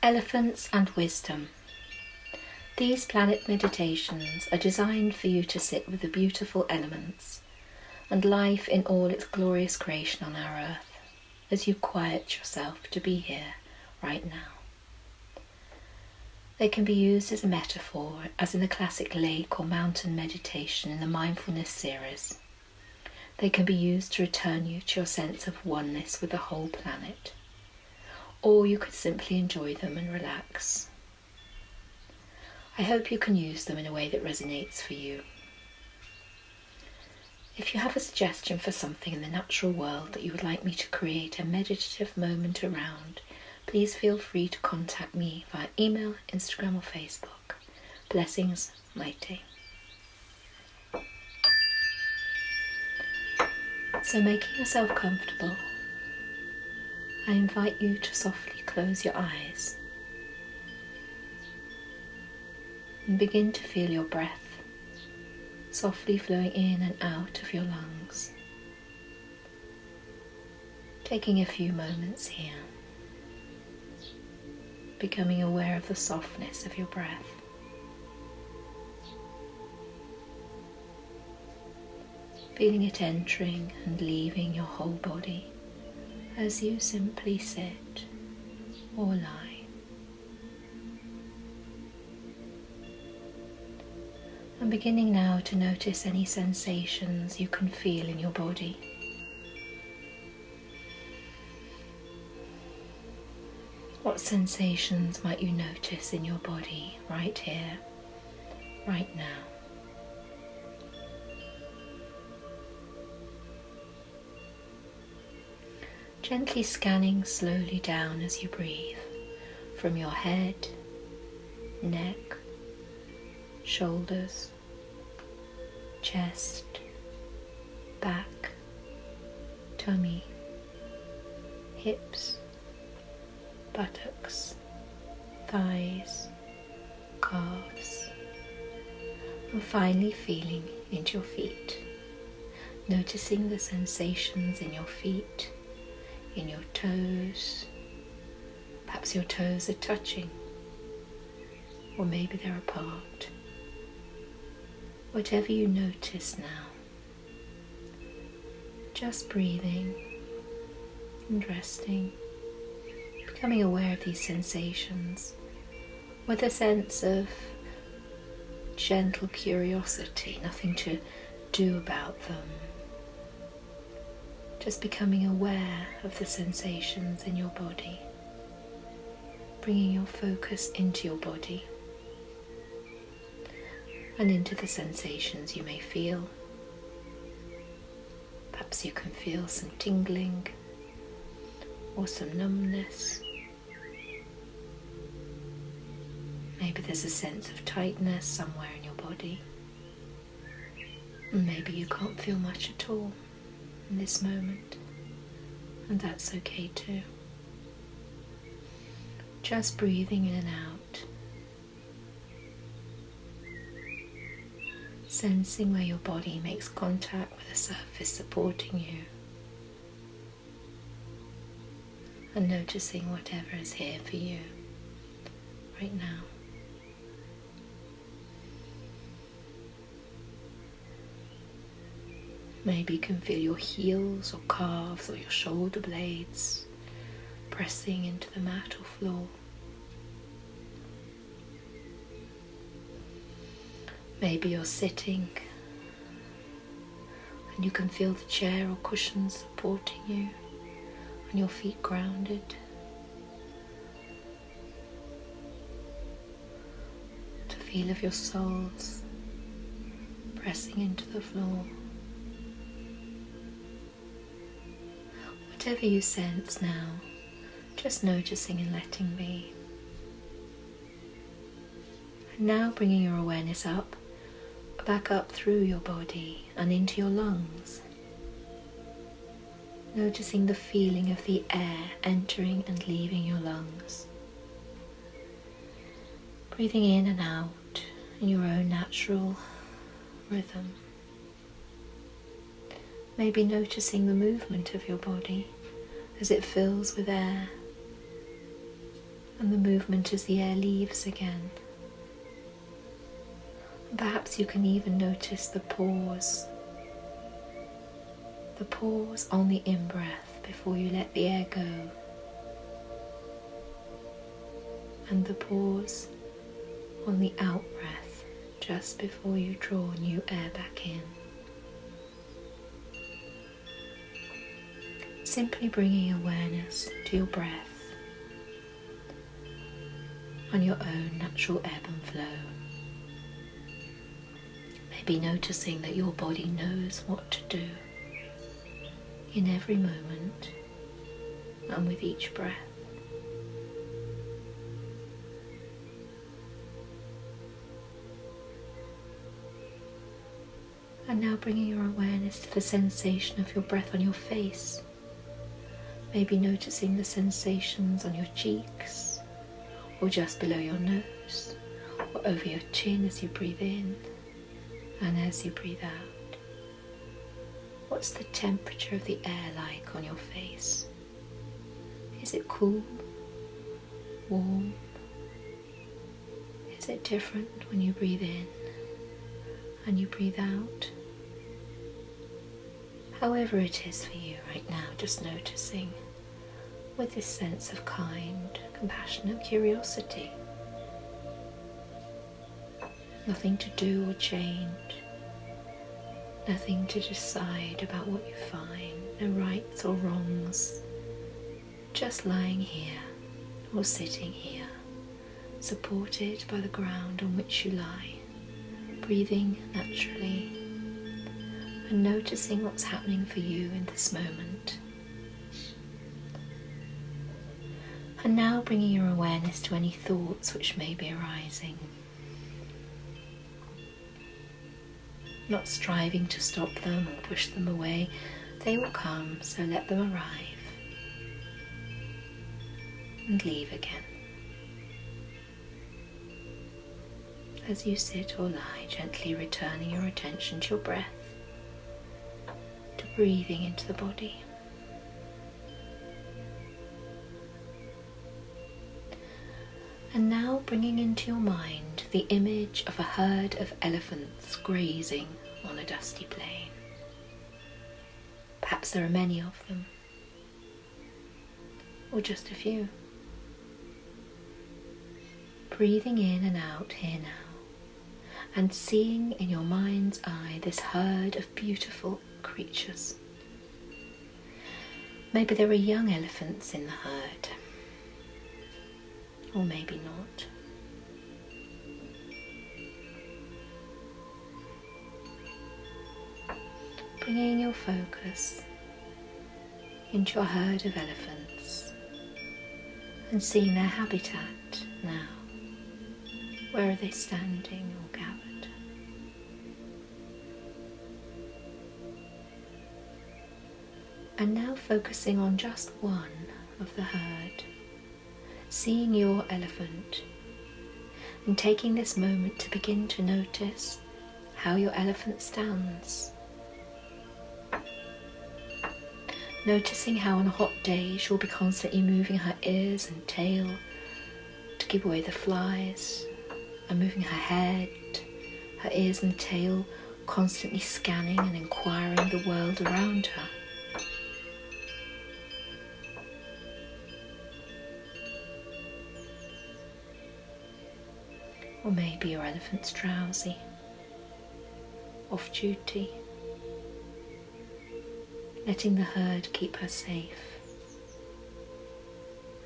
Elephants and Wisdom. These planet meditations are designed for you to sit with the beautiful elements and life in all its glorious creation on our earth as you quiet yourself to be here right now. They can be used as a metaphor, as in the classic lake or mountain meditation in the mindfulness series. They can be used to return you to your sense of oneness with the whole planet. Or you could simply enjoy them and relax. I hope you can use them in a way that resonates for you. If you have a suggestion for something in the natural world that you would like me to create a meditative moment around, please feel free to contact me via email, Instagram or Facebook. Blessings, Mighty. So making yourself comfortable, I invite you to softly close your eyes and begin to feel your breath softly flowing in and out of your lungs. Taking a few moments here, becoming aware of the softness of your breath. Feeling it entering and leaving your whole body as you simply sit or lie. And beginning now to notice any sensations you can feel in your body. What sensations might you notice in your body right here, right now? Gently scanning slowly down as you breathe, from your head, neck, shoulders, chest, back, tummy, hips, buttocks, thighs, calves, and finally feeling into your feet, noticing the sensations in your feet, in your toes. Perhaps your toes are touching, or maybe they're apart. Whatever you notice now, just breathing and resting, becoming aware of these sensations with a sense of gentle curiosity, nothing to do about them. Just becoming aware of the sensations in your body, bringing your focus into your body and into the sensations you may feel. Perhaps you can feel some tingling or some numbness. Maybe there's a sense of tightness somewhere in your body. And maybe you can't feel much at all in this moment, and that's okay too. Just breathing in and out, sensing where your body makes contact with the surface supporting you, and noticing whatever is here for you right now. Maybe you can feel your heels or calves or your shoulder blades pressing into the mat or floor. Maybe you're sitting and you can feel the chair or cushions supporting you and your feet grounded. The feel of your soles pressing into the floor. Whatever you sense now, just noticing and letting be. And now bringing your awareness back up through your body and into your lungs. Noticing the feeling of the air entering and leaving your lungs. Breathing in and out in your own natural rhythm. Maybe noticing the movement of your body as it fills with air and the movement as the air leaves again. And perhaps you can even notice the pause on the in-breath before you let the air go, and the pause on the out-breath just before you draw new air back in. Simply bringing awareness to your breath on your own natural ebb and flow. Maybe noticing that your body knows what to do in every moment and with each breath. And now bringing your awareness to the sensation of your breath on your face. Maybe noticing the sensations on your cheeks, or just below your nose, or over your chin as you breathe in and as you breathe out. What's the temperature of the air like on your face? Is it cool? Warm? Is it different when you breathe in and you breathe out? However it is for you right now, just noticing with this sense of kind, compassionate curiosity. Nothing to do or change, nothing to decide about what you find, no rights or wrongs, just lying here or sitting here, supported by the ground on which you lie, breathing naturally and noticing what's happening for you in this moment. And now bringing your awareness to any thoughts which may be arising. Not striving to stop them or push them away. They will come, so let them arrive and leave again. As you sit or lie, gently returning your attention to your breath, to breathing into the body. And now bringing into your mind the image of a herd of elephants grazing on a dusty plain. Perhaps there are many of them, or just a few. Breathing in and out here now, and seeing in your mind's eye this herd of beautiful creatures. Maybe there are young elephants in the herd, or maybe not. Bringing your focus into your herd of elephants and seeing their habitat now. Where are they standing or gathered? And now focusing on just one of the herd, seeing your elephant and taking this moment to begin to notice how your elephant stands. Noticing how on a hot day she'll be constantly moving her ears and tail to keep away the flies, and moving her head, her ears and tail, constantly scanning and inquiring the world around her. Or maybe your elephant's drowsy, off duty, letting the herd keep her safe,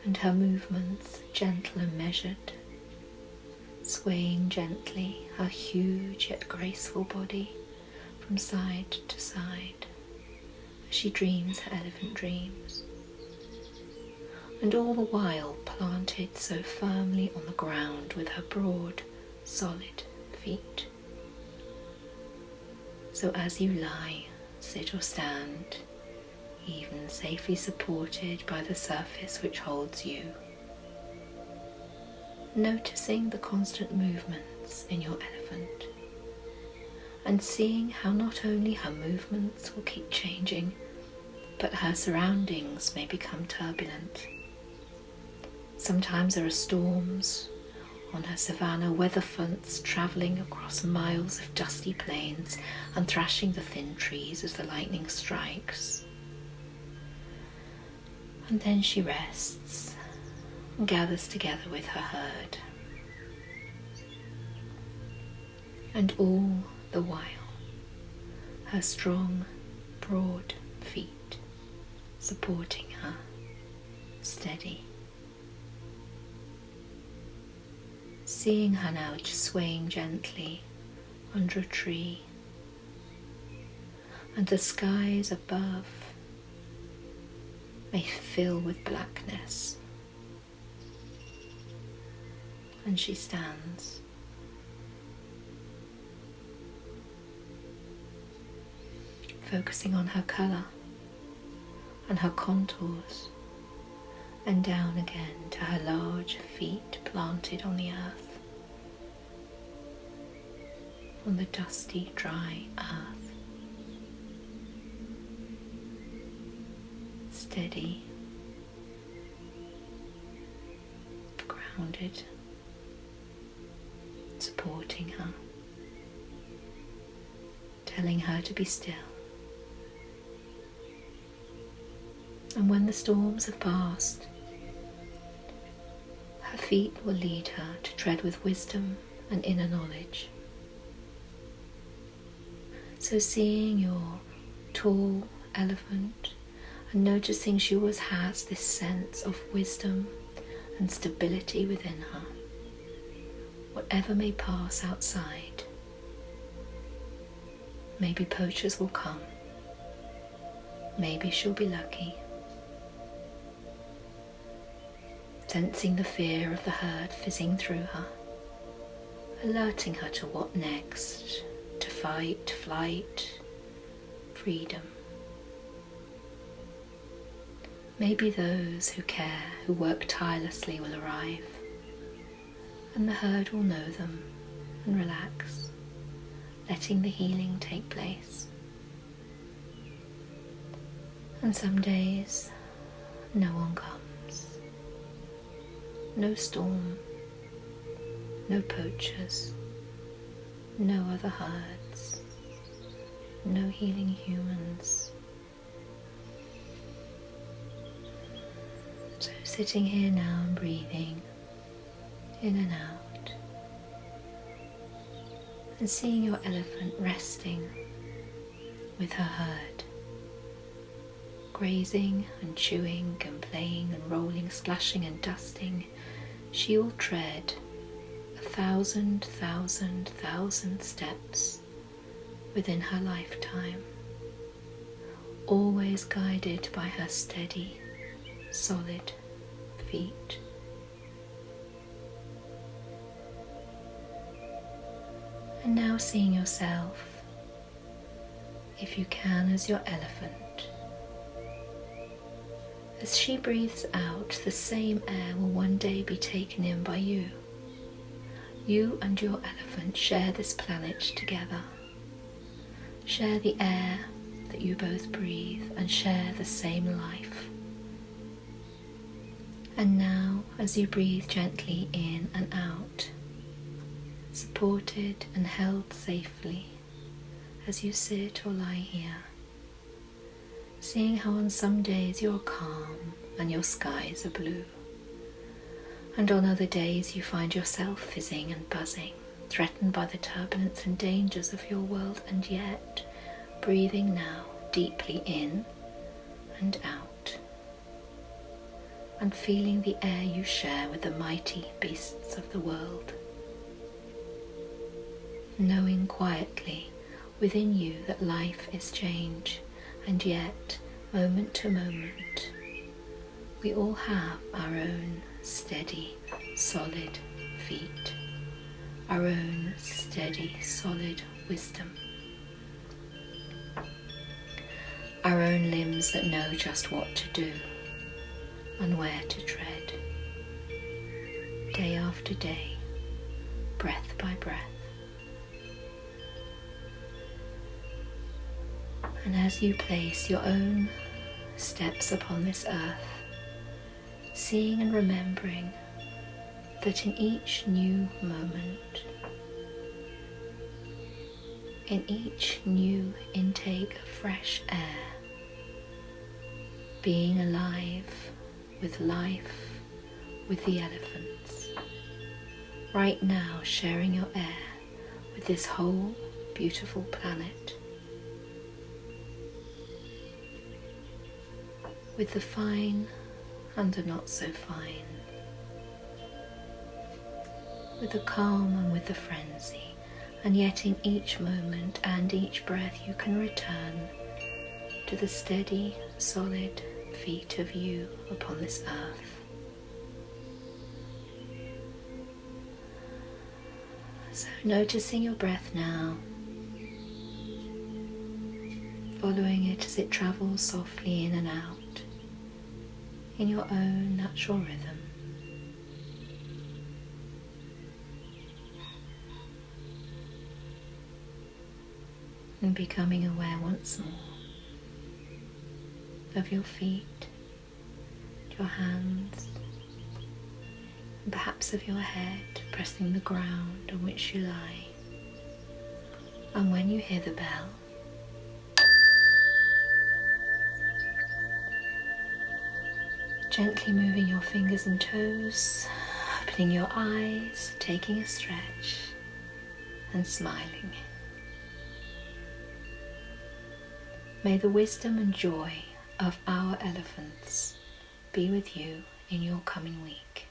and her movements gentle and measured, swaying gently her huge yet graceful body from side to side as she dreams her elephant dreams, and all the while planted so firmly on the ground with her broad, solid feet. So as you lie, sit or stand, even safely supported by the surface which holds you, noticing the constant movements in your elephant, and seeing how not only her movements will keep changing, but her surroundings may become turbulent. Sometimes there are storms on her savannah, weather fronts travelling across miles of dusty plains and thrashing the thin trees as the lightning strikes. And then she rests and gathers together with her herd. And all the while, her strong, broad feet supporting her, steady. Seeing her now just swaying gently under a tree, and the skies above may fill with blackness, and she stands. Focusing on her colour and her contours, and down again to her large feet planted on the earth, on the dusty, dry earth. Steady, grounded, supporting her, telling her to be still. And when the storms have passed, her feet will lead her to tread with wisdom and inner knowledge. So seeing your tall elephant and noticing she always has this sense of wisdom and stability within her, whatever may pass outside. Maybe poachers will come, maybe she'll be lucky. Sensing the fear of the herd fizzing through her, alerting her to what next, to fight, flight, freedom. Maybe those who care, who work tirelessly will arrive, and the herd will know them and relax, letting the healing take place. And some days, no one comes. No storm, no poachers, no other herds, no healing humans. So sitting here now and breathing in and out, and seeing your elephant resting with her herd, grazing and chewing and playing and rolling, splashing and dusting. She will tread 1,000 steps within her lifetime, always guided by her steady, solid feet. And now seeing yourself, if you can, as your elephant. As she breathes out, the same air will one day be taken in by you. You and your elephant share this planet together. Share the air that you both breathe and share the same life. And now, as you breathe gently in and out, supported and held safely as you sit or lie here, seeing how on some days you're calm and your skies are blue, and on other days you find yourself fizzing and buzzing, threatened by the turbulence and dangers of your world, and yet breathing now deeply in and out, and feeling the air you share with the mighty beasts of the world, knowing quietly within you that life is change, and yet, moment to moment, we all have our own steady, solid feet, our own steady, solid wisdom, our own limbs that know just what to do and where to tread, day after day, breath by breath. And as you place your own steps upon this earth, seeing and remembering that in each new moment, in each new intake of fresh air, being alive with life, with the elephants, right now sharing your air with this whole beautiful planet, with the fine and the not so fine, with the calm and with the frenzy, and yet in each moment and each breath you can return to the steady, solid feet of you upon this earth. So noticing your breath now, following it as it travels softly in and out in your own natural rhythm. And becoming aware once more of your feet, your hands, and perhaps of your head pressing the ground on which you lie. And when you hear the bell, gently moving your fingers and toes, opening your eyes, taking a stretch, and smiling. May the wisdom and joy of our elephants be with you in your coming week.